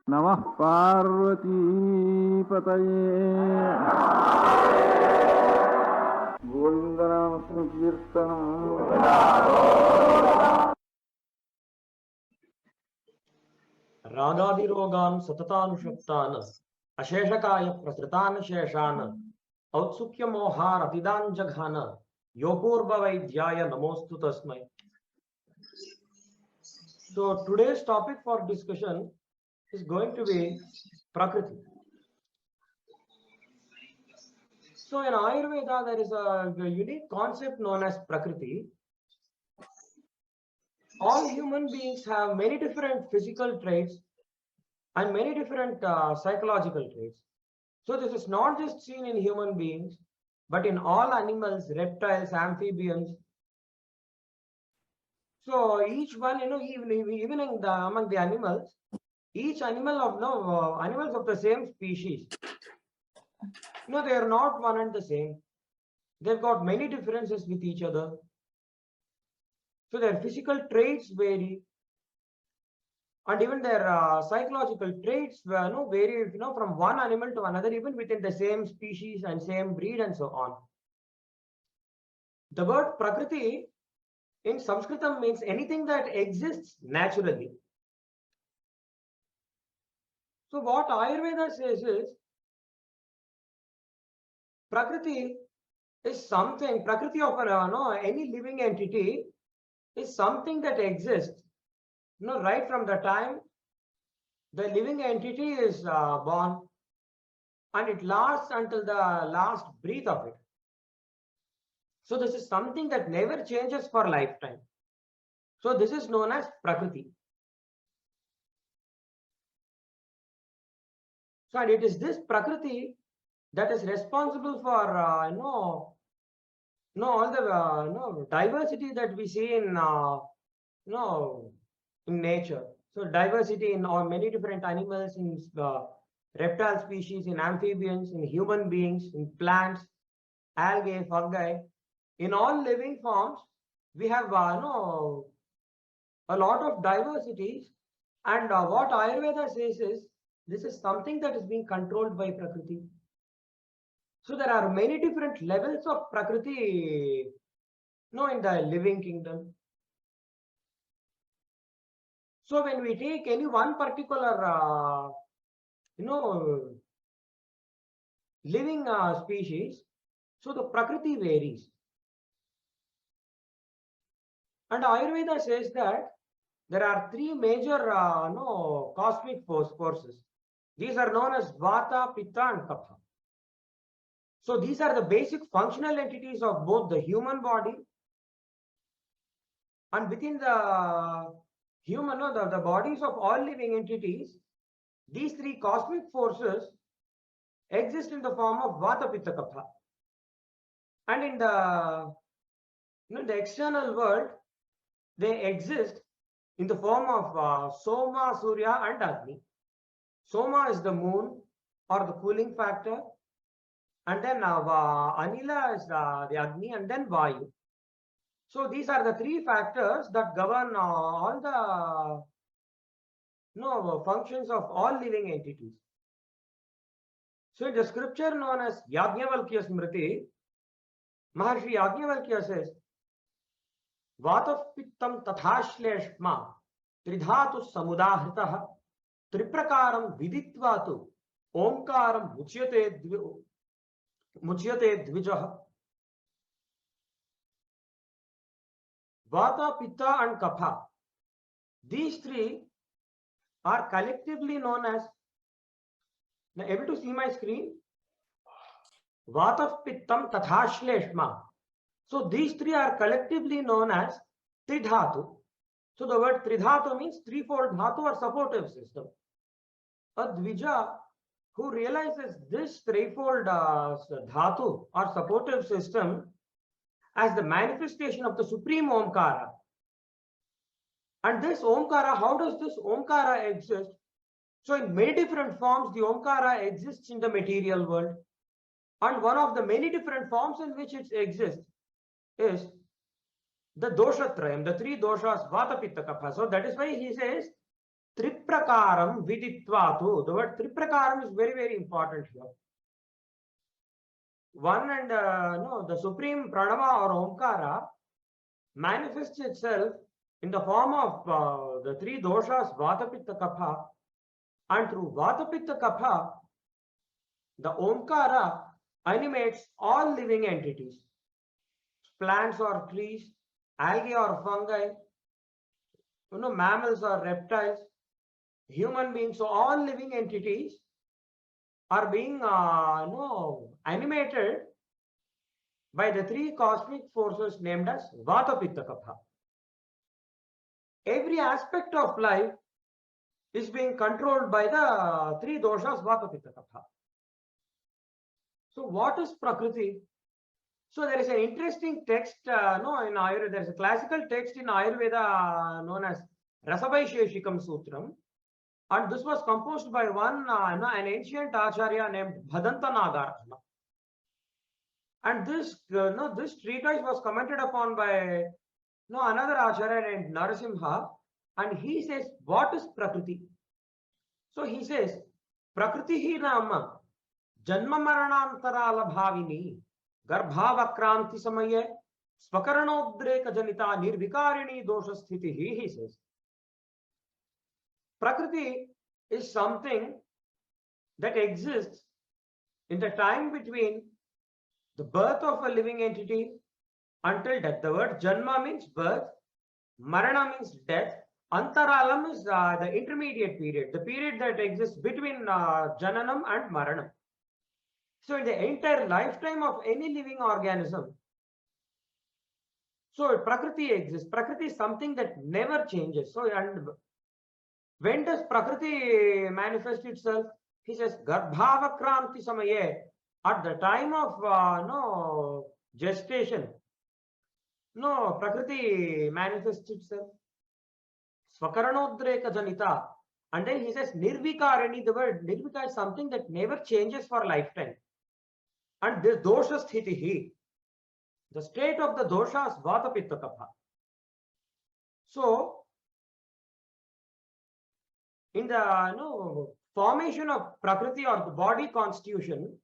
नमः पार्वती पतये गोविंद नाम संकीर्तनम् रागादिरोगान् सततानुषक्तान् अशेषकाय प्रसृतान् शेषान् औत्सुक्यमोहारतिदान् जघान योगोर्भवैद्याय नमोस्तु तस्मै. So today's topic for discussion is going to be Prakriti. So in Ayurveda there is a unique concept known as Prakriti. All human beings have many different physical traits and many different psychological traits. So this is not just seen in human beings, but in all animals, reptiles, amphibians. So each one, even in among the animals, each animal of animals of the same species, they are not one and the same. They've got many differences with each other. So their physical traits vary, and even their psychological traits vary, from one animal to another, even within the same species and same breed and so on. The word Prakriti in Sanskritam means anything that exists naturally. So what Ayurveda says is, Prakriti is something, Prakriti of any living entity is something that exists, right from the time the living entity is born, and it lasts until the last breath of it. So this is something that never changes for lifetime. So this is known as Prakriti. So and it is this Prakriti that is responsible for all the diversity that we see in in nature. So diversity in many different animals, in reptile species, in amphibians, in human beings, in plants, algae, fungi. In all living forms, we have a lot of diversities, and what Ayurveda says is this is something that is being controlled by Prakriti. So there are many different levels of Prakriti, in the living kingdom. So when we take any one particular, living species, so the Prakriti varies. And Ayurveda says that there are three major cosmic forces. These are known as Vata, Pitta and Kapha. So these are the basic functional entities of both the human body, and within the human, the bodies of all living entities, these three cosmic forces exist in the form of Vata, Pitta, Kapha. And in the the external world, they exist in the form of Soma, Surya and Agni. Soma is the moon or the cooling factor, and then Anila is the Agni, and then Vayu. So these are the three factors that govern all the functions of all living entities. So in the scripture known as Yajnavalkya Smriti, Maharshi Yajnavalkya says, Vatah Pittam Tathashleshma Tridhatu Samudahritah Triprakaram Viditvatu Omkaram Muchyate Dvijah. Vata, Pitta and Kapha. These three are collectively known as, now able to see my screen? Vata, Pittam Tathashleshma. So these three are collectively known as Tridhatu. So the word Tridhatu means threefold dhatu or supportive system. A Dvija who realizes this threefold dhatu or supportive system as the manifestation of the supreme Omkara. And this Omkara, how does this Omkara exist? So in many different forms, the Omkara exists in the material world. And one of the many different forms in which it exists is the doshatrayam, the three doshas, Vata, Pitta, Kapha. So that is why he says Triprakaram viditvatu. The word Triprakaram is very, very important here. One and no, the supreme Pranava or Omkara manifests itself in the form of the three doshas, Vata, Pitta, Kapha, and through Vata, Pitta, Kapha, the Omkara animates all living entities, plants or trees, algae or fungi, mammals or reptiles, human beings. So all living entities are being animated by the three cosmic forces named as Vata, Pitta, Kapha. Every aspect of life is being controlled by the three doshas, Vata, Pitta, Kapha. So what is Prakriti? So there is an interesting text in Ayurveda. There is a classical text in Ayurveda known as Rasabaisheshikam Sutram. And this was composed by an ancient Acharya named Bhadanta Nagarjuna. And this treatise was commented upon by another Acharya named Narasimha. And he says, what is Prakriti? So he says, Prakriti nama janma maranantarala bhavini garbhavakranti samaye svakaranodreka janita nirvikarini dosha sthitihi, he says. Prakriti is something that exists in the time between the birth of a living entity until death. The word Janma means birth, Marana means death, Antaralam is the intermediate period, the period that exists between Jananam and Maranam. So in the entire lifetime of any living organism, so Prakriti exists. Prakriti is something that never changes. So, and when does Prakriti manifest itself? He says, Garbhavakranti samaye, at the time of gestation, Prakriti manifests itself. Svakaranodreka janita. And then he says, Nirvikarani, the word Nirvika is something that never changes for a lifetime. And this dosha sthitihi, the state of the doshas, Vata, Pitta, Kapha. So, in the formation of Prakriti or the body constitution,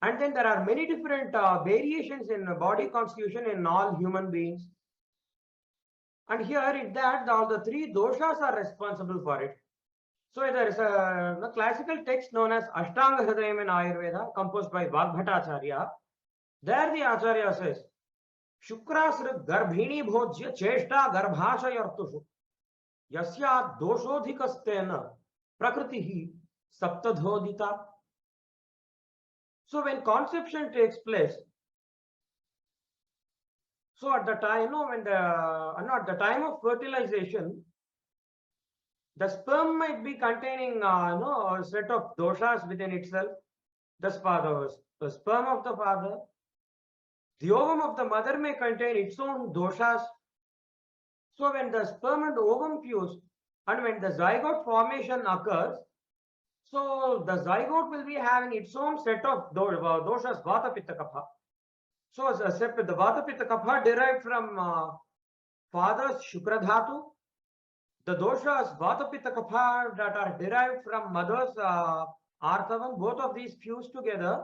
and then there are many different variations in body constitution in all human beings. And here in that, all the three doshas are responsible for it. So there is a classical text known as Ashtanga Hridayam in Ayurveda, composed by Vagbhatacharya. There the Acharya says, Shukrasra garbhini bhojya cheshta garbhashayartushu yasya doshodhikastena prakritihi saptadhodita. So when conception takes place, so at the time, at the time of fertilization, the sperm might be containing a set of doshas within itself. The sperm of the father, the ovum of the mother may contain its own doshas. So when the sperm and ovum fuse, and when the zygote formation occurs, so the zygote will be having its own set of doshas, Vata, Pitta, Kapha. So as a set with the Vata, Pitta, Kapha derived from father's Shukra Dhatu, the doshas Vata, Pitta, Kapha that are derived from mother's Arthavam, both of these fuse together,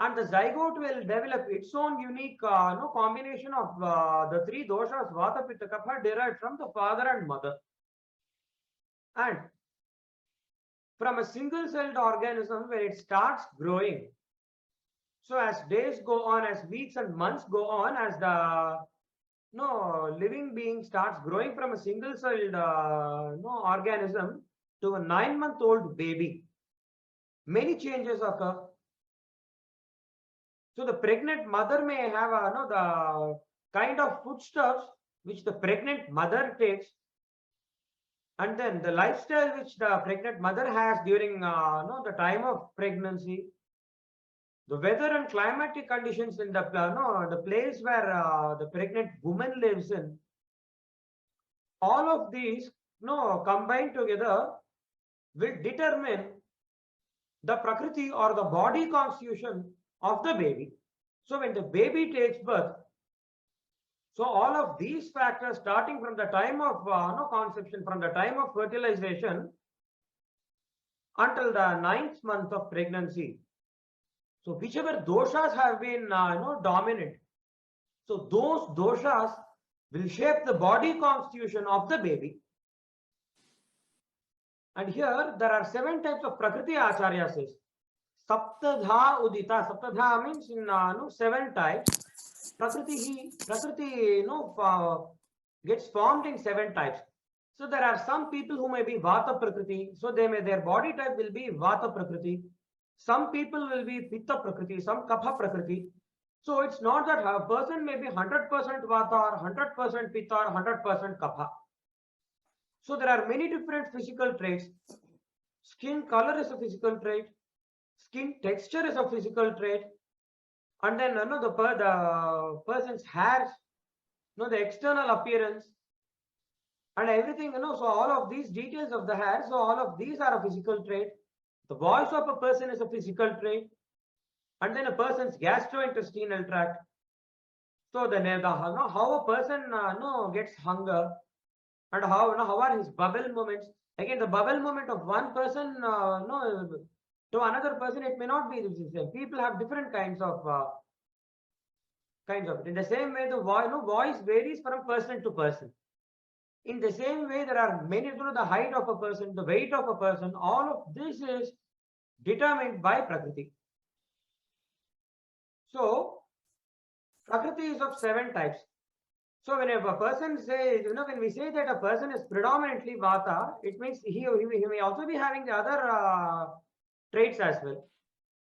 and the zygote will develop its own unique combination of the three doshas Vata, Pitta, Kapha derived from the father and mother. And from a single-celled organism, when it starts growing, so as days go on, as weeks and months go on, as the living being starts growing from a single-celled organism to a 9-month-old baby, many changes occur. So the pregnant mother may have the kind of foodstuffs which the pregnant mother takes, and then the lifestyle which the pregnant mother has during the time of pregnancy, the weather and climatic conditions in the place where the pregnant woman lives in, all of these combined together will determine the Prakriti or the body constitution of the baby. So when the baby takes birth, So all of these factors, starting from the time of conception, from the time of fertilization until the 9th month of pregnancy. So whichever doshas have been dominant, so those doshas will shape the body constitution of the baby. And here there are 7 types of Prakriti Acharya says. Saptadha Udita. Saptadha means in 7 types. Prakriti gets formed in 7 types. So there are some people who may be Vata Prakriti. So their body type will be Vata Prakriti. Some people will be Pitta Prakriti, some Kapha Prakriti. So it's not that a person may be 100% Vata or 100% Pitta or 100% Kapha. So there are many different physical traits. Skin color is a physical trait. Skin texture is a physical trait. And then the person's hair, the external appearance and everything, so all of these details of the hair, so all of these are a physical trait. The voice of a person is a physical trait. And then a person's gastrointestinal tract. So then how a person gets hunger and how are his bowel movements. Again, the bowel movement of one person to another person, it may not be the same. People have different kinds of it. In the same way, the voice varies from person to person. In the same way, there are many, the height of a person, the weight of a person, all of this is determined by Prakriti. So, Prakriti is of 7 types. So, when a person says, when we say that a person is predominantly Vata, it means he may also be having the other traits as well.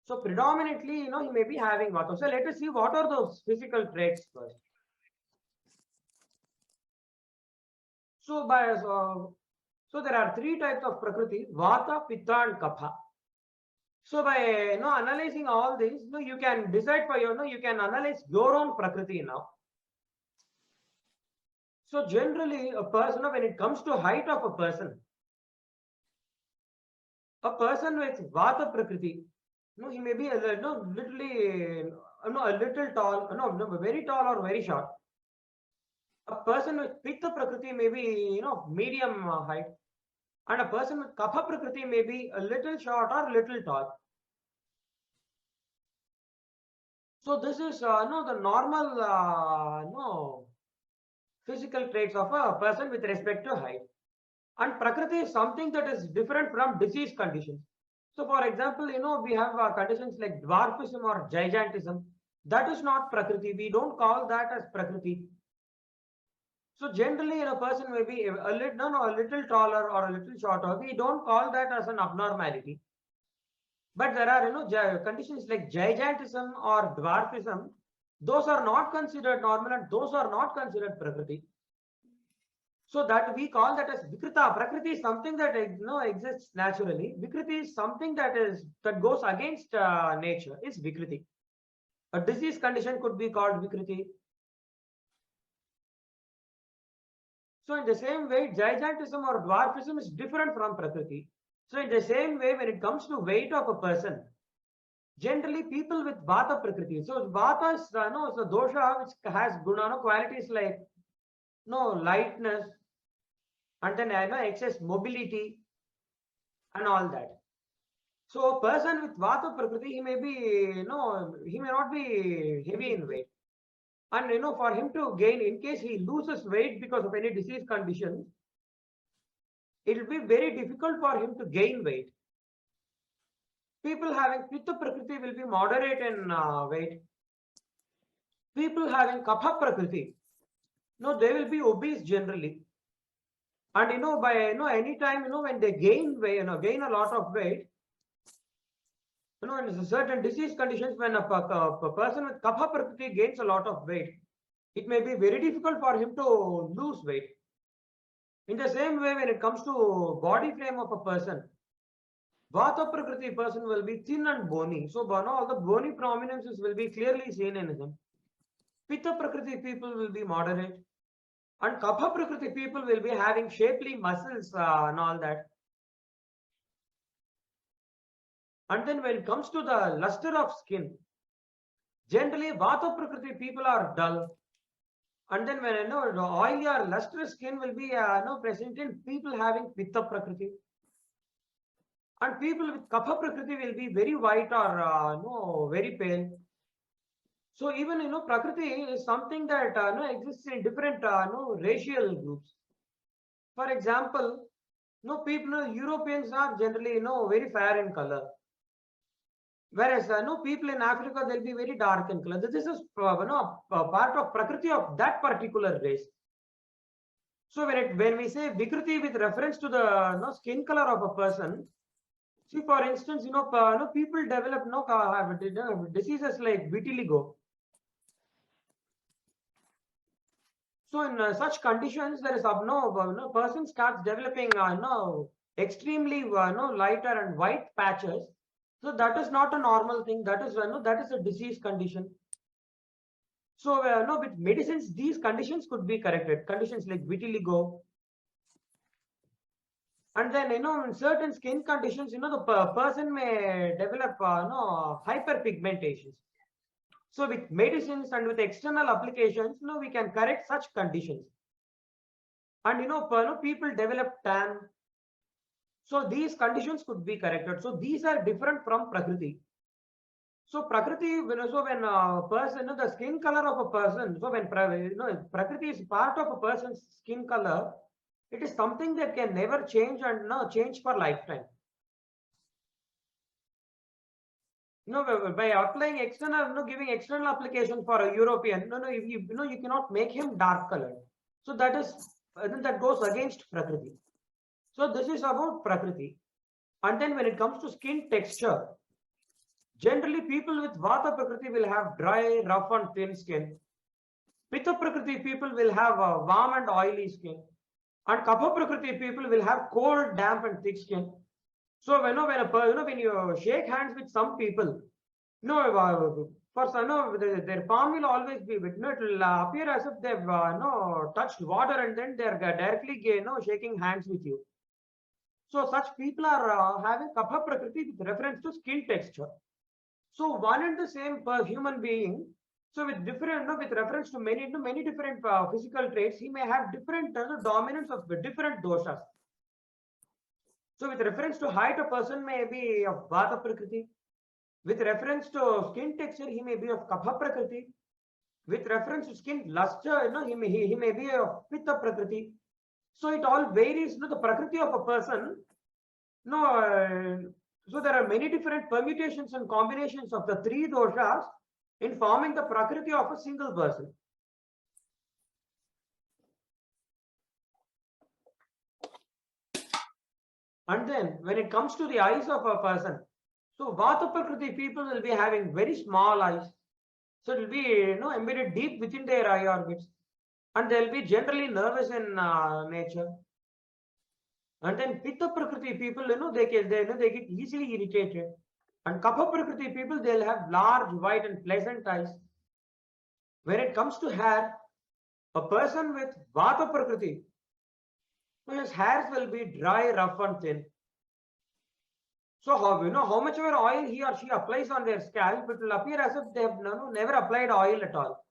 So, predominantly, he may be having Vata. So, let us see what are those physical traits first. So, so there are 3 types of Prakriti: Vata, Pitta, and Kapha. So by analyzing all these, you can decide for you can analyze your own Prakriti now. So generally, a person, when it comes to height of a person with Vata Prakriti, he may be a little tall, very tall or very short. A person with Pitta Prakriti may be medium height, and a person with Kapha Prakriti may be a little short or little tall. So this is the normal physical traits of a person with respect to height. And Prakriti is something that is different from disease conditions. So for example, we have conditions like dwarfism or gigantism. That is not Prakriti. We don't call that as Prakriti. So generally, a person may be a little taller or a little shorter. We don't call that as an abnormality. But there are conditions like gigantism or dwarfism. Those are not considered normal and those are not considered Prakriti. So that we call that as Vikrita. Prakriti is something that exists naturally. Vikriti is something that goes against nature. It's Vikriti. A disease condition could be called Vikriti. So in the same way, gigantism or dwarfism is different from Prakriti. So in the same way, when it comes to weight of a person, generally people with Vata Prakriti. So Vata is a dosha which has qualities like lightness, and then excess mobility and all that. So a person with Vata Prakriti, he may not be heavy in weight. And for him to gain, in case he loses weight because of any disease condition, it will be very difficult for him to gain weight. People having Pitta Prakriti will be moderate in weight. People having Kapha Prakriti, they will be obese generally. And by any time when they gain weight, gain a lot of weight, in certain disease conditions, when a person with Kapha Prakriti gains a lot of weight, it may be very difficult for him to lose weight. In the same way, when it comes to body frame of a person, Vata Prakriti person will be thin and bony. So all the bony prominences will be clearly seen in him. Pitta Prakriti people will be moderate. And Kapha Prakriti people will be having shapely muscles and all that. And then when it comes to the luster of skin, generally Vata Prakriti people are dull. And then when the oily or lustrous skin will be present in people having Pitta Prakriti. And people with Kapha Prakriti will be very white or very pale. So even Prakriti is something that exists in different racial groups. For example, people, Europeans are generally very fair in color. Whereas people in Africa, they'll be very dark in color. This is part of Prakriti of that particular race. So when we say Vikriti with reference to the skin color of a person, see, for instance, people develop have diseases like vitiligo. So in such conditions, there is person starts developing extremely lighter and white patches. So that is not a normal thing. That is that is a disease condition. So with medicines, these conditions could be corrected. Conditions like vitiligo, and then in certain skin conditions, the person may develop hyperpigmentation. So with medicines and with external applications, we can correct such conditions. And people develop tan. So these conditions could be corrected. So these are different from Prakriti. So Prakriti, when a person, the skin color of a person, so when Prakriti is part of a person's skin color, it is something that can never change and change for lifetime. By applying external, giving external application for a European, you cannot make him dark colored. So that is, that goes against Prakriti. So this is about Prakriti. And then when it comes to skin texture, generally people with Vata Prakriti will have dry, rough and thin skin. Pitta Prakriti people will have a warm and oily skin. And Kapha Prakriti people will have cold, damp and thick skin. So when you shake hands with some people, for some, their palm will always be wet. It will appear as if they've touched water, and then they're directly shaking hands with you. So such people are having Kapha Prakriti with reference to skin texture. So one and the same human being, so with different, with reference to many different physical traits, he may have different dominance of different doshas. So with reference to height, a person may be of Vata Prakriti. With reference to skin texture, he may be of Kapha Prakriti. With reference to skin luster, he may be of Pitta Prakriti. So it all varies. The Prakriti of a person. So there are many different permutations and combinations of the three doshas in forming the Prakriti of a single person. And then when it comes to the eyes of a person, so Vata Prakriti people will be having very small eyes. So it will be embedded deep within their eye orbits. And they'll be generally nervous in nature. And then Pitta Prakriti people, they get easily irritated. And Kapha Prakriti people, they'll have large, white and pleasant eyes. When it comes to hair, a person with Vata Prakriti, his hairs will be dry, rough and thin. So how much ever oil he or she applies on their scalp, it will appear as if they have never applied oil at all.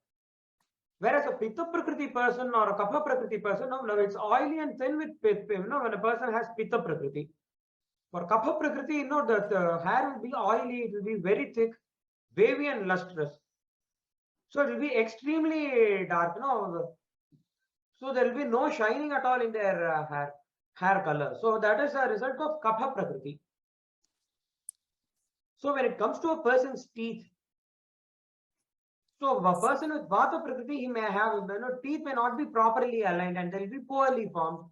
Whereas a Pitta Prakriti person or a Kapha Prakriti person, it's oily and thin with when a person has Pitta Prakriti. For Kapha Prakriti, the hair will be oily, it will be very thick, wavy and lustrous. So it will be extremely dark, so there will be no shining at all in their hair color. So that is a result of Kapha Prakriti. So when it comes to a person's teeth, so a person with Vata Prakriti, he may have, teeth may not be properly aligned and they will be poorly formed.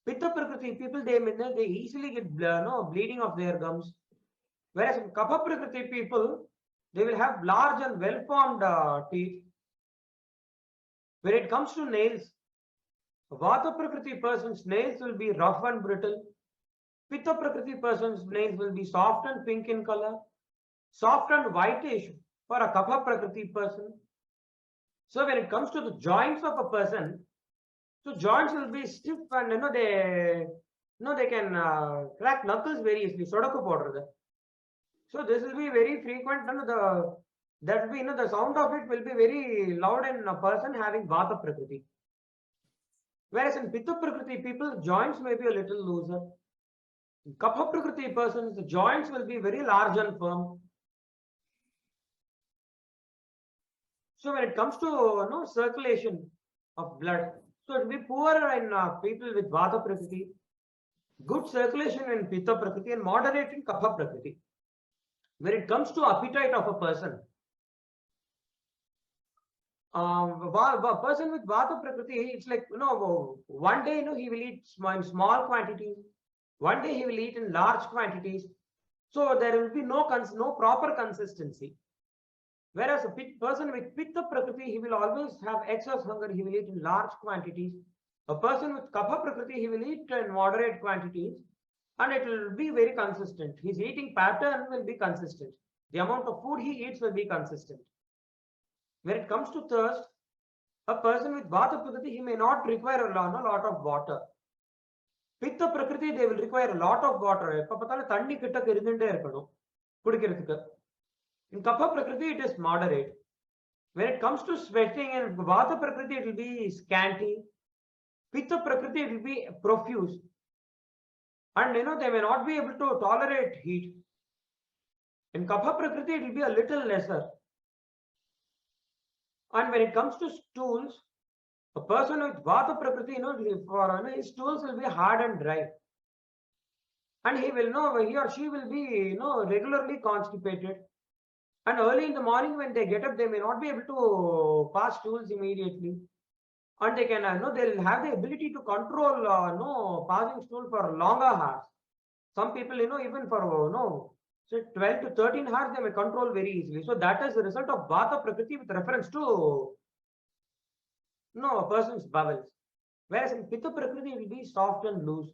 Pitta Prakriti people, they easily get bleeding of their gums. Whereas in Kapha Prakriti people, they will have large and well-formed teeth. When it comes to nails, Vata Prakriti person's nails will be rough and brittle. Pitta Prakriti person's nails will be soft and pink in color, soft and whitish for a Kapha Prakriti person. So when it comes to the joints of a person, so joints will be stiff and they can crack knuckles very easily. Sodaku powder. So this will be very frequent. That will be, the sound of it will be very loud in a person having Vata Prakriti. Whereas in Pitta Prakriti people, joints may be a little looser. In Kapha Prakriti persons, the joints will be very large and firm. So when it comes to circulation of blood, so it will be poor in people with Vata Prakriti, good circulation in Pitta Prakriti, and moderate in Kapha Prakriti. When it comes to appetite of a person, a person with Vata Prakriti, it's like, one day, he will eat in small quantities. One day he will eat in large quantities. So there will be no proper consistency. Whereas a person with Pitta Prakriti, he will always have excess hunger. He will eat in large quantities. A person with Kapha Prakriti, he will eat in moderate quantities, and it will be very consistent. His eating pattern will be consistent. The amount of food he eats will be consistent. When it comes to thirst, a person with Vata Prakriti, he may not require a lot of water. Pitta Prakriti, they will require a lot of water. In Kapha Prakriti, it is moderate. When it comes to sweating, in Vata Prakriti, it will be scanty. Pitta Prakriti, it will be profuse. And they may not be able to tolerate heat. In Kapha Prakriti, it will be a little lesser. And when it comes to stools, a person with Vata Prakriti, his stools will be hard and dry. And he or she will be, regularly constipated. And early in the morning when they get up, they may not be able to pass stools immediately. And they can, they'll have the ability to control, passing stool for longer hours. Some people, even for, say 12 to 13 hours, they may control very easily. So that is the result of Vata Prakriti with reference to, a person's bowels. Whereas in Pitta Prakriti, it will be soft and loose.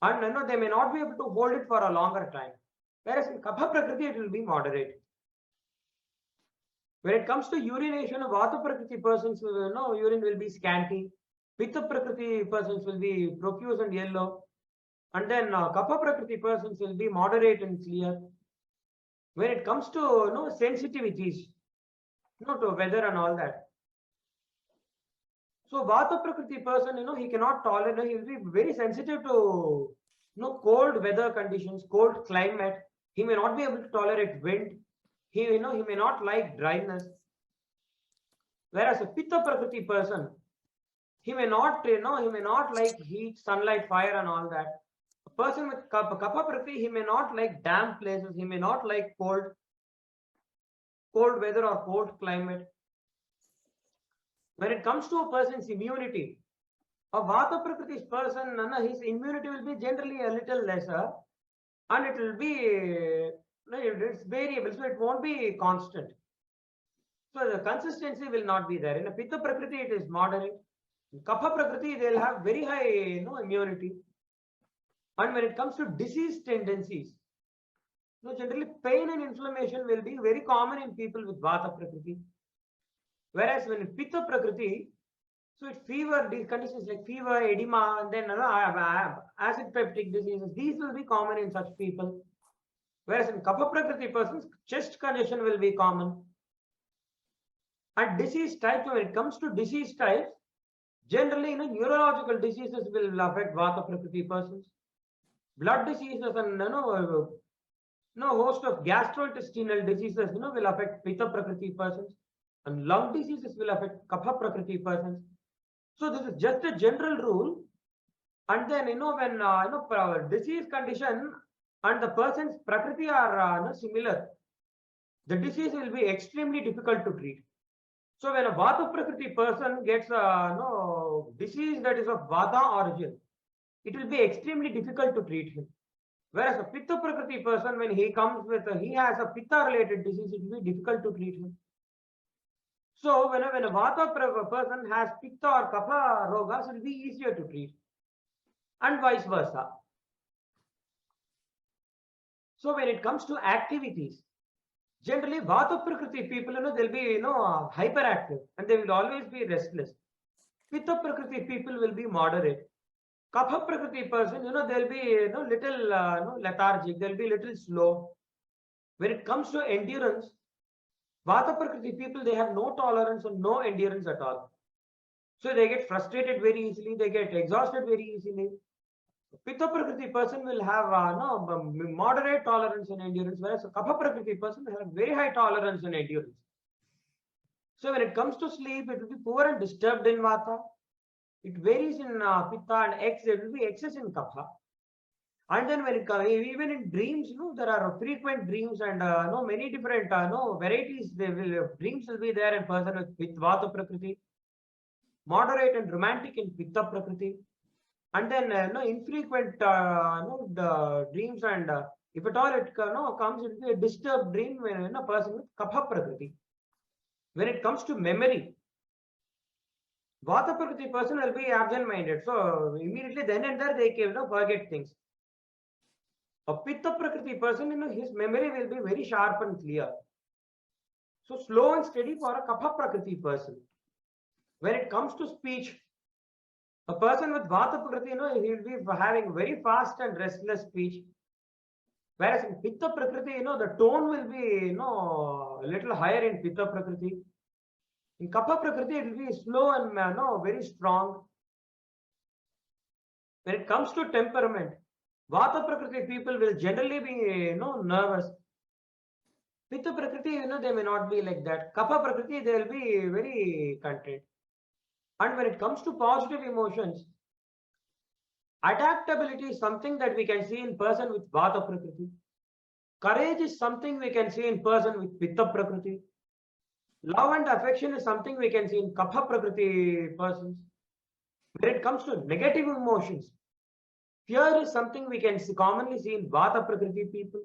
And, they may not be able to hold it for a longer time. Whereas in Kapha Prakriti, it will be moderate. When it comes to urination, Vata Prakriti persons, urine will be scanty. Pitta Prakriti persons will be profuse and yellow. And then Kapha Prakriti persons will be moderate and clear. When it comes to sensitivities, to weather and all that. So Vata Prakriti person, he cannot tolerate, he will be very sensitive to cold weather conditions, cold climate. He may not be able to tolerate wind. He may not like dryness. Whereas a Pitta Prakriti person, he may not like heat, sunlight, fire and all that. A person with Kapha Prakriti, he may not like damp places, he may not like cold weather or cold climate. When it comes to a person's immunity, a Vata Prakriti person, his immunity will be generally a little lesser, and it will be it's variable, so it won't be constant. So the consistency will not be there. In a Pitta Prakriti, it is moderate. In Kapha Prakriti, they'll have very high immunity. And when it comes to disease tendencies, generally pain and inflammation will be very common in people with Vata Prakriti. Whereas when Pitta Prakriti, so it's fever conditions like fever, edema, and then acid peptic diseases, these will be common in such people. Whereas in Kapha Prakriti persons, chest congestion will be common. And disease types, when it comes to disease types, generally, neurological diseases will affect Vata Prakriti persons. Blood diseases and host of gastrointestinal diseases, will affect Pitta Prakriti persons, and lung diseases will affect Kapha Prakriti persons. So this is just a general rule. And then, when disease condition and the person's Prakriti are similar, the disease will be extremely difficult to treat. So when a Vata Prakriti person gets a disease that is of Vata origin, it will be extremely difficult to treat him. Whereas a Pitta Prakriti person, when he comes with he has a Pitta related disease, it will be difficult to treat him. So when a Vata person has Pitta or Kapha rogas, it will be easier to treat, and vice versa. So when it comes to activities, generally Vata Prakriti people, they'll be hyperactive and they will always be restless. Pitta Prakriti people will be moderate. Kapha Prakriti person, they'll be little lethargic, they'll be little slow. When it comes to endurance, Vata Prakriti people, they have no tolerance and no endurance at all. So they get frustrated very easily, they get exhausted very easily. Pitta Prakriti person will have moderate tolerance and endurance, whereas a Kapha Prakriti person will have very high tolerance and endurance. So when it comes to sleep, it will be poor and disturbed in Vata. It varies in Pitta, and it will be excess in Kapha. And then when it comes, even in dreams, there are frequent dreams and many different varieties. Dreams will be there in person with Vata Prakriti, moderate and romantic in Pitta Prakriti, and then infrequent the dreams, and if at all it comes, it will be a disturbed dream when a person with Kapha Prakriti. When it comes to memory, Vata Prakriti person will be absent-minded, so immediately then and there they can forget things. A Pitta Prakriti person, his memory will be very sharp and clear. So slow and steady for a Kapha Prakriti person. When it comes to speech, a person with Vata Prakriti, he will be having very fast and restless speech. Whereas in Pitta Prakriti, the tone will be, a little higher in Pitta Prakriti. In Kapha Prakriti, it will be slow and very strong. When it comes to temperament, Vata Prakriti people will generally be, nervous. Pitta Prakriti, they may not be like that. Kapha Prakriti, they will be very content. And when it comes to positive emotions, adaptability is something that we can see in person with Vata Prakriti. Courage is something we can see in person with Pitta Prakriti. Love and affection is something we can see in Kapha Prakriti persons. When it comes to negative emotions, fear is something we can commonly see in Vata Prakriti people.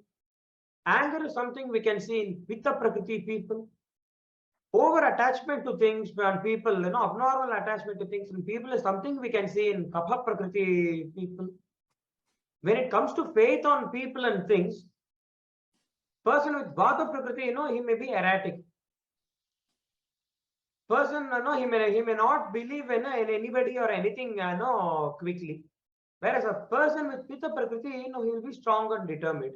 Anger is something we can see in Pitta Prakriti people. Over attachment to things and people, abnormal attachment to things and people is something we can see in Kapha Prakriti people. When it comes to faith on people and things, person with Vata Prakriti, he may be erratic. Person, he may not believe in anybody or anything, quickly. Whereas a person with Pitta Prakriti, he will be strong and determined.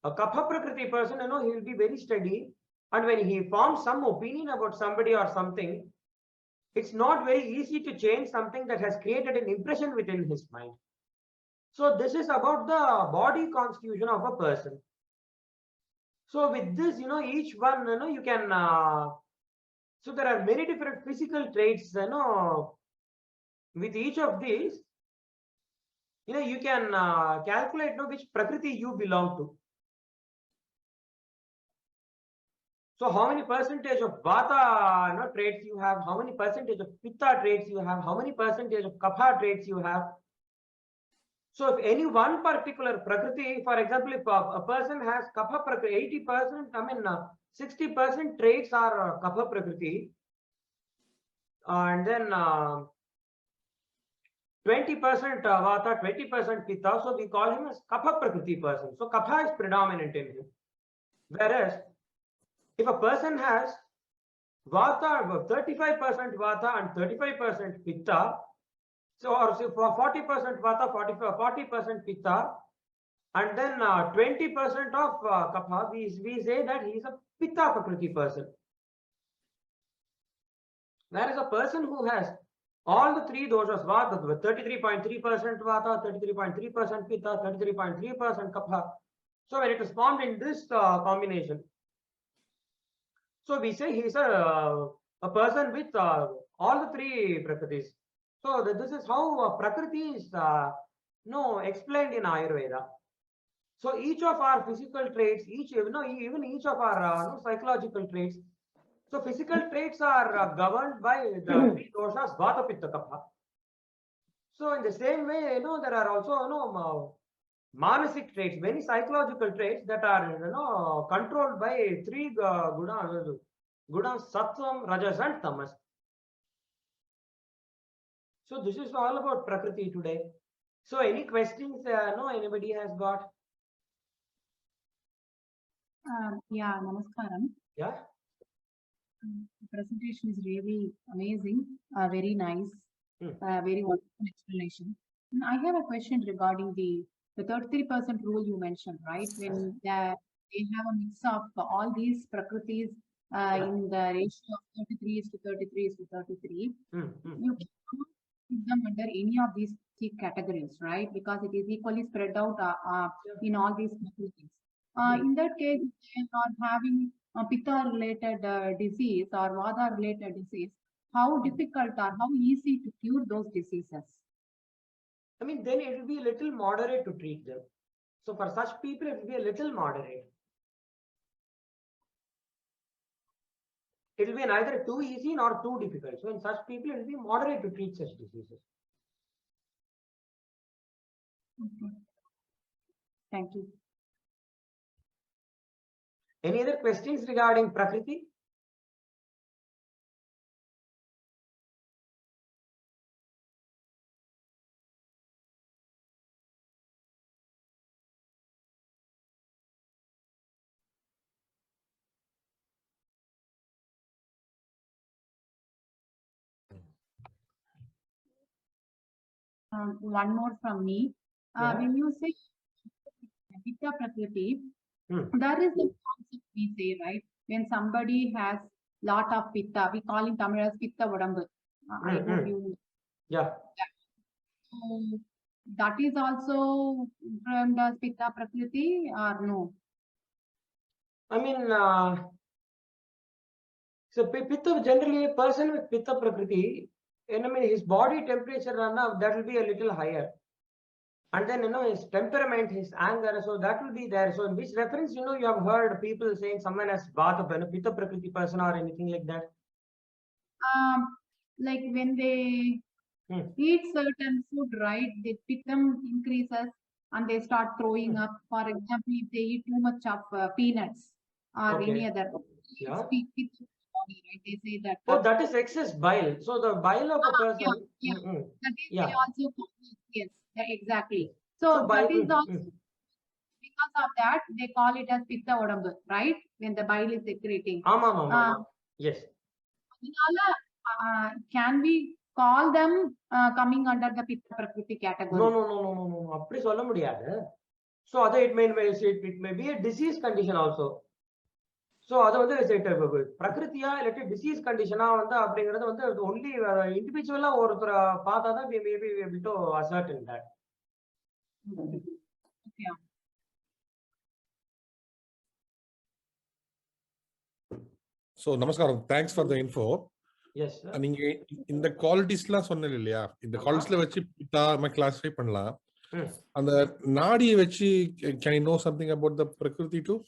A Kapha Prakriti person, he will be very steady. And when he forms some opinion about somebody or something, it's not very easy to change something that has created an impression within his mind. So this is about the body constitution of a person. So with this, each one, you can, so there are many different physical traits, with each of these, you can calculate which Prakriti you belong to. So how many percentage of Vata traits you have, how many percentage of Pitta traits you have, how many percentage of Kapha traits you have. So if any one particular Prakriti, for example, if a person has Kapha Prakriti, 80%, 60% traits are Kapha Prakriti, and then 20% Vata, 20% Pitta, so we call him as Kapha Prakriti person. So Kapha is predominant in him. Whereas if a person has Vata, 35% Vata and 35% Pitta, so or say for 40% Vata, 40% Pitta, and then 20% of Kapha, we say that he is a Pitta Prakriti person. Whereas a person who has all the three doshas, Vata, 33.3% Vata, 33.3% Pitta, 33.3% Kapha. So when it is formed in this combination, so we say he is a person with all the three Prakritis. So this is how Prakriti is explained in Ayurveda. So each of our physical traits, even each of our psychological traits. So physical traits are governed by the three doshas, Vata, Pitta, Kapha. So in the same way, there are also manasic traits, many psychological traits that are controlled by three gunas, Sattvam, Rajas, and Tamas. So this is all about Prakriti today. So any questions? Anybody has got? Yeah, namaskaram. Yeah. The presentation is really amazing, very nice, very wonderful explanation. And I have a question regarding the 33% rule you mentioned, right? When they have a mix of all these prakritis in the ratio of 33:33:33. You cannot put them under any of these three categories, right? Because it is equally spread out in all these prakritis. In that case, they are having a pitta-related disease or vata-related disease. How difficult or how easy to cure those diseases? I mean, then it will be a little moderate to treat them. So for such people, it will be a little moderate. It will be neither too easy nor too difficult. So in such people, it will be moderate to treat such diseases. Okay. Thank you. Any other questions regarding Prakriti? One more from me. When you say pitta prakriti, that is the concept we say, right? When somebody has lot of pitta, we call in Tamil as pitta vadambu. I hope you. Yeah. So that is also termed as pitta prakriti or no? I mean, so pitta, generally a person with pitta prakriti, and I mean his body temperature that will be a little higher. And then, his temperament, his anger, so that will be there. So in which reference, you have heard people saying someone has pitta prakriti person or anything like that? Like when they eat certain food, right, the pittam increases and they start throwing up. For example, if they eat too much of peanuts or any other, Yeah. body, right? They say that. Oh, that is excess bile. So the bile of a person. Yeah. That is they also call it, yes, exactly. So bile, that is also because of that they call it as pitta odambu, right? When the bile is secreting. Yes. Can we call them coming under the pitta prakriti category? No. அப்படி சொல்ல முடியாது. So it may be a disease condition also. So அது வந்து பிரகிருதியா இல்லாட்டி disease கண்டிஷனா வந்து அப்படிங்கிறது வந்து only இண்டிவிஜுவலா ஒருத்தர பார்த்தா தான் we may be able to ascertain that. Okay. So namaskaram, thanks for the info. Yes sir. நீங்க இந்த குவாலிட்டிஸ்லாம் சொன்னீங்க இல்லையா, இந்த குவாலிட்டிஸ்ல வச்சு பித்தா நம்ம கிளாஸிஃபை பண்ணலாம். அந்த நாடியை வச்சு can you know something about the prakriti too?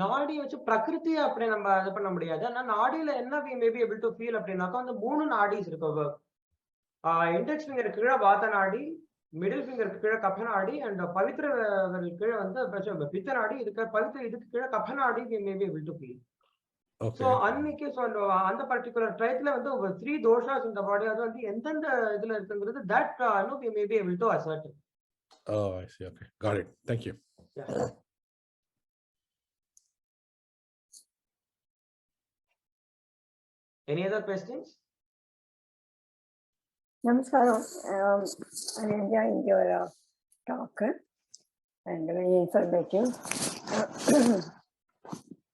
நாடி வச்சு பிரகிருதி அப்படி நம்ம இது பண்ண முடியாது. ஆனா நாடியில என்ன we may be able to feel அப்படின்னாக்கா வந்து 3 நாடிஸ் இருக்கு. இண்டெக்ஸ் ஃபிங்கர் கீழே வாத நாடி, மிடில் ஃபிங்கர் கீழே கப நாடி அண்ட் பவித்திர கீழே வந்து பித்த நாடி, இதுக்கு கீழே கப நாடி we may be able to feel. So அன்னைக்கு அந்த பர்టిక్యులர் டைத்துல வந்து 3 தோஷாஸ் இந்த பாடி அது வந்து எந்தெந்த இதுல இருக்குங்கிறது that we may be able to ascertain. Oh, I see. Okay, got it. Thank you. Yeah. Any other questions? Namaskaram. I'm enjoying your talk and very informative.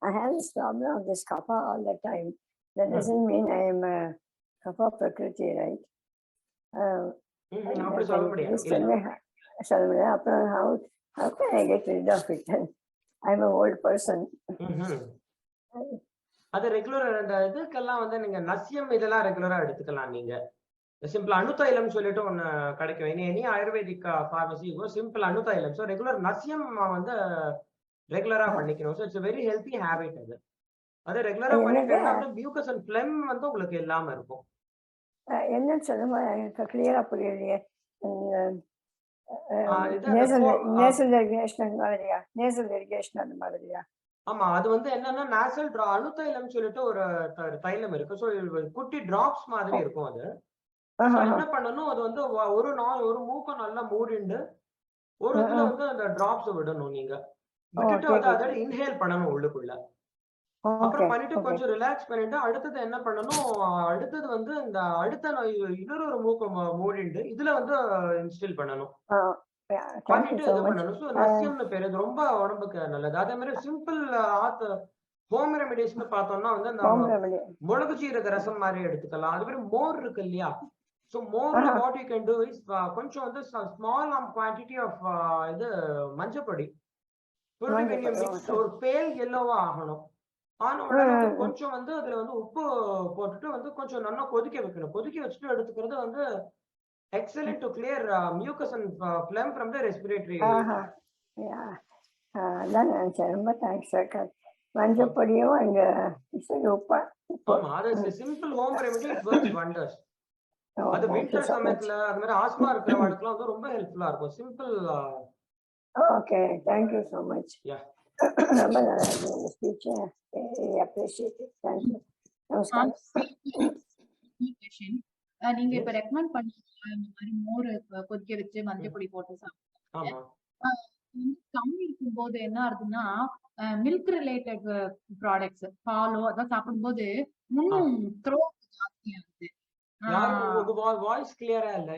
I have this problem of this kapha all the time. That doesn't mean I am a kapha prakriti, right? How can I get rid of it? I'm an old person. அது regular இதுக்கெல்லாம் வந்து நீங்க நசியம் இதெல்லாம் ரெகுலரா எடுத்துக்கலாம். நீங்க simple அணுதைலம் சொல்லிட்டு ஒண்ணு கிடைக்கும். எனி ஆயுர்வேதிக் பார்மசி சிம்பிள் அணுதைலம். ஸோ ரெகுலர் நசியம் வந்து ரெகுலரா பண்ணிக்கணும். So it's very healthy habit. அது ரெகுலரா பண்ணிட்டீங்கன்னா மியூக்கஸ் அண்ட் ஃபிளெம் வந்து உங்களுக்கு இல்லாம இருக்கும். என்ன சொல்லுங்க, எனக்கு கிளியரா புரியலையே. நேசல் இரிகேஷன் அந்த மாதிரியா? ஆமா, அது வந்து என்னன்னா நேசல் அணுதைலம் சொல்லிட்டு ஒரு தைலம் இருக்கு. ஸோ குட்டி டிராப்ஸ் மாதிரி இருக்கும். அது என்ன பண்ணணும், அது வந்து ஒரு மூக்கம் நல்லா மூடிண்டு ஒரு இதுல வந்து அந்த டிராப்ஸ் விடணும். நீங்க விட்டுட்டு வந்து அதை இன்ஹேல் பண்ணணும் உள்ளுக்குள்ள. அப்புறம் பண்ணிட்டு கொஞ்சம் ரிலாக்ஸ் பண்ணிட்டு அடுத்தது என்ன பண்ணணும், அடுத்தது வந்து இந்த அடுத்த இன்னொரு மூக்கம் மூடிண்டு இதுல வந்து இன்ஸ்டில் பண்ணணும். Thank பண்ணிட்டு you so இது much. பண்ணணும். ஸோ நசியம்னு பேரு. இது ரொம்ப உடம்புக்கு நல்லது. அதே மாதிரி சிம்பிள் ஹோம் ரெமிடிஸ்னு பார்த்தோம்னா வந்து அந்த Home remedy. மிளகு சீரக ரசம் மாதிரி எடுத்துக்கலாம். அது மாதிரி மோர் இருக்கு இல்லையா? ஸோ மோர்ல what you can do is கொஞ்சம் வந்து ஸ்மால் குவான்டிட்டி ஆஃப் இது மஞ்சப்பொடி மிக்ஸ் ஒரு பேல் எல்லோவா ஆகணும். ஆன உடனே வந்து கொஞ்சம் வந்து அதுல வந்து உப்பு போட்டுட்டு வந்து கொஞ்சம் நல்லா கொதிக்க வைக்கணும். கொதிக்க வச்சுட்டு எடுத்துக்கிறது வந்து excellent to clear mucus and phlegm from the respiratory. Yeah. அதான் நினைச்சேன். ரொம்ப தேங்க்ஸ் சார். மஞ்சப்பொடியும் அங்க உப்பா. ஆமா, அது simple home remedy. It works wonders. அது வின்டர் சமயத்துல அது மாதிரி ஆஸ்மா இருக்கிறவங்களுக்குலாம் வந்து ரொம்ப ஹெல்ப்ஃபுல்லா இருக்கும். Simple. Okay, thank you so much. Yeah. ரொம்ப நல்லா இருந்துச்சு இந்த speech. I appreciate it. Thank you. நமஸ்காரம். நீங்க இப்ப ரெக்கமெண்ட் பண்ணீங்க இந்த மாதிரி மோர் கொதிக்க வச்சு மஞ்சள் பொடி போட்டு சாப்பிடுங்க. கம்மி இருக்கும்போது என்ன ஆகுதுன்னா மில்க் ரிலேட்டட் ப்ராடக்ட்ஸ் பாலோ அதான் சாப்பிடும்போது இன்னும் த்ரோட் ஜாஸ்தியா இருக்கு. வாய்ஸ் கிளியரா இல்ல.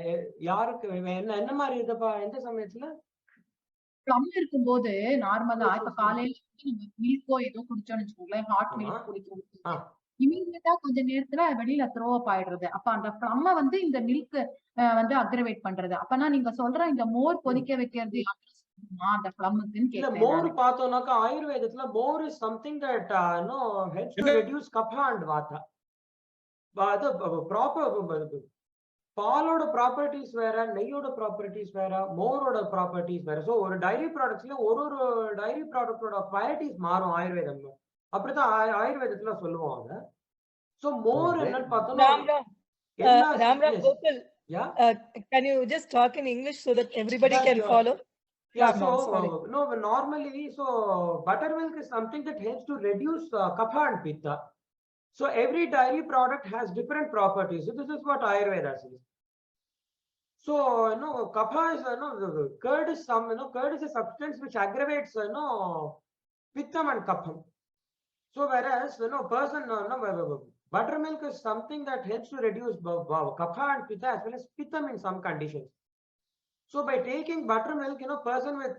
யாருக்கு என்ன மாதிரி இதுப்பா? எந்த சமயத்துல ப்ளம் இருக்கும்போது நார்மலா இப்ப காலையில நம்ம மில்கோ ஏதோ குடிச்சோம்னு வச்சுக்கோங்களேன், ஹாட் மில்க் குடிக்கிறோம், இமீடியட்டா கொஞ்ச நேரத்துல வெளியில த்ரோ அப் ஆயிடுறது. அப்ப அந்த ப்ளம்ம வந்து இந்த மில்க் வந்து அக்ரவேட் பண்றது. அப்பனா நீங்க சொல்ற இந்த மோர் கொதிக்க வைக்கிறது அந்த ப்ளம்முக்குன்னு கேக்குறேன். மோர் பார்த்தோம்னாக்கா ஆயுர்வேதத்துல மோர் is something that helps to reduce kapha and vata. அது ப்ராப்பர் பாலோட ப்ராப்பர்ட்டிஸ் வேற, நெய்யோட ப்ராப்பர்ட்டிஸ் வேற, மோரோட ப்ராப்பர்ட்டிஸ் வேற. ஸோ ஒரு டைரி ப்ராடக்ட்ஸ்ல ஒரு டைரி ப்ராடக்டோட குவாலிட்டிஸ் மாறும் ஆயுர்வேதம். அப்படித்தான் ஆயுர்வேதத்துல சொல்லுவாங்க. ஸோ மோர் என்னன்னு பார்த்தோம்னா Gokul, can you just talk in English so that everybody can follow? Yeah, so no, normally, so buttermilk is something that helps to reduce kapha and pitta. So every dairy product has different properties. So this is what Ayurveda says. So kapha is curd is curd is a substance which aggravates pittam and kapham. So whereas person buttermilk is something that helps to reduce kapha and pitta as well as pittam in some conditions. So by taking buttermilk, person with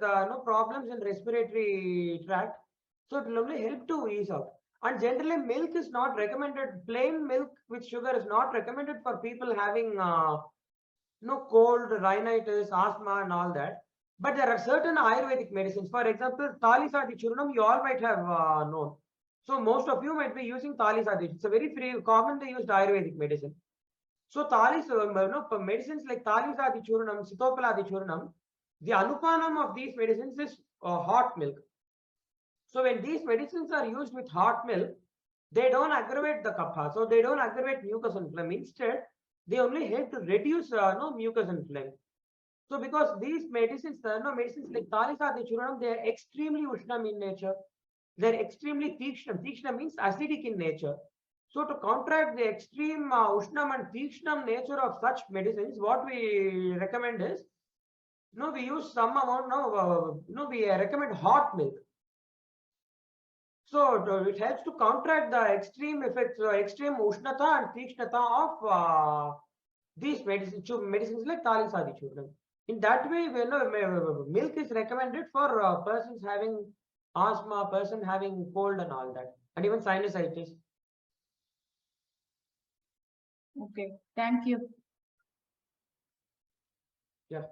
problems in respiratory tract, so it will only help to ease out. And generally, milk is not recommended. Plain milk with sugar is not recommended for people having cold, rhinitis, asthma, and all that. But there are certain Ayurvedic medicines. For example, Talisadi Churnam, you all might have known. So most of you might be using Talisadi. It's a very commonly used Ayurvedic medicine. So medicines like Talisadi Churnam, Sitopaladi Churnam, the anupanam of these medicines is hot milk. So when these medicines are used with hot milk, they don't aggravate the kapha. So they don't aggravate mucus and phlegm. Instead, they only help to reduce mucus and phlegm. So because these medicines, medicines like Talisadi Churnam, they are extremely ushnam in nature. They're extremely tikshnam. Tikshnam means acidic in nature. So to counteract the extreme ushnam and tikshnam nature of such medicines, what we recommend is, we use some amount, we recommend hot milk. So it helps to counteract the extreme effects, extreme ushnata and tikshnata of these medicines like Talisadi Churnam. In that way, milk is recommended for persons having asthma, person having cold and all that, and even sinusitis. Okay, thank you. Yeah.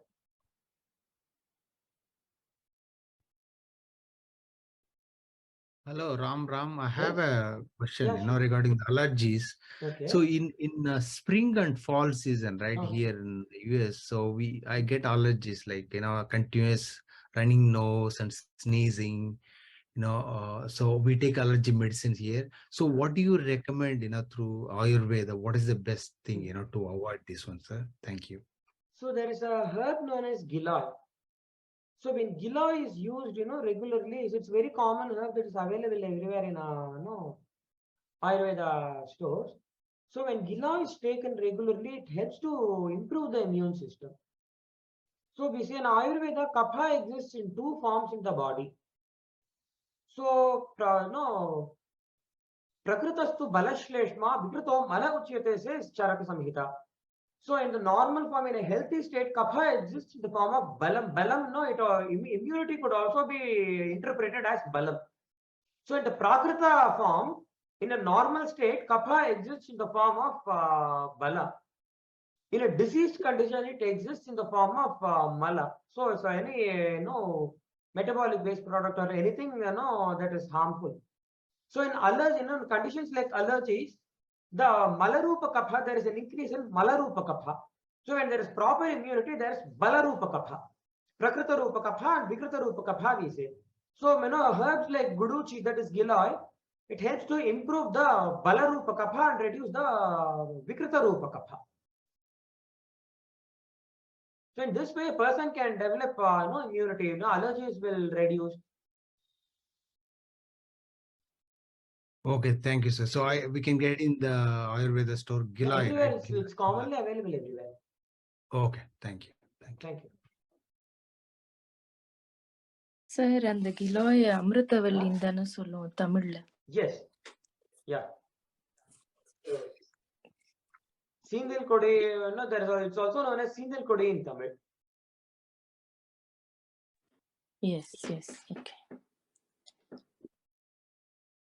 Hello, Ram. I have a question, regarding the allergies. Okay. So in spring and fall season, right, here in the US, so I get allergies like continuous running nose and sneezing. So we take allergy medicines here. So what do you recommend, through Ayurveda? What is the best thing, to avoid this one, sir? Thank you. So there is a herb known as giloy. So when giloy is used, regularly, it's very common herb that is available everywhere in Ayurveda stores. So when giloy is taken regularly, it helps to improve the immune system. So we see in Ayurveda, kapha exists in two forms in the body. So Prakritastu balashleshma vikrito mala uchyate says Charaka Samhita. So in the normal form, in a healthy state, kapha exists in the form of balam. Balam, no, immunity could also be interpreted as balam. So in the prakrita form, in a normal state, kapha exists in the form of bala. In a diseased condition, it exists in the form of mala. So any metabolic waste product or anything that is harmful. So in allergy, conditions like allergies, the malarupa kapha, there is an increase in malarupa kapha. So when there is proper immunity, there is balarupa kapha, prakrita rupa kapha and vikrita rupa kapha, we say. So herbs like guduchi, that is giloy, it helps to improve the balarupa kapha and reduce the vikrita rupa kapha. So in this way, a person can develop immunity. Allergies will reduce. Okay, thank you, sir. So we can get in the Ayurveda store Giloy, Everywhere, right? it's commonly available everywhere. Okay, thank you. Thank you. Sir அந்த கிலோய அமிர்தவல்லின்னு தானே சொல்லுவோம் தமிழ்ல? Yes. Yeah. Sindhil Kodi, it's also known as Sindhil Kodi in Tamil. Yes, okay.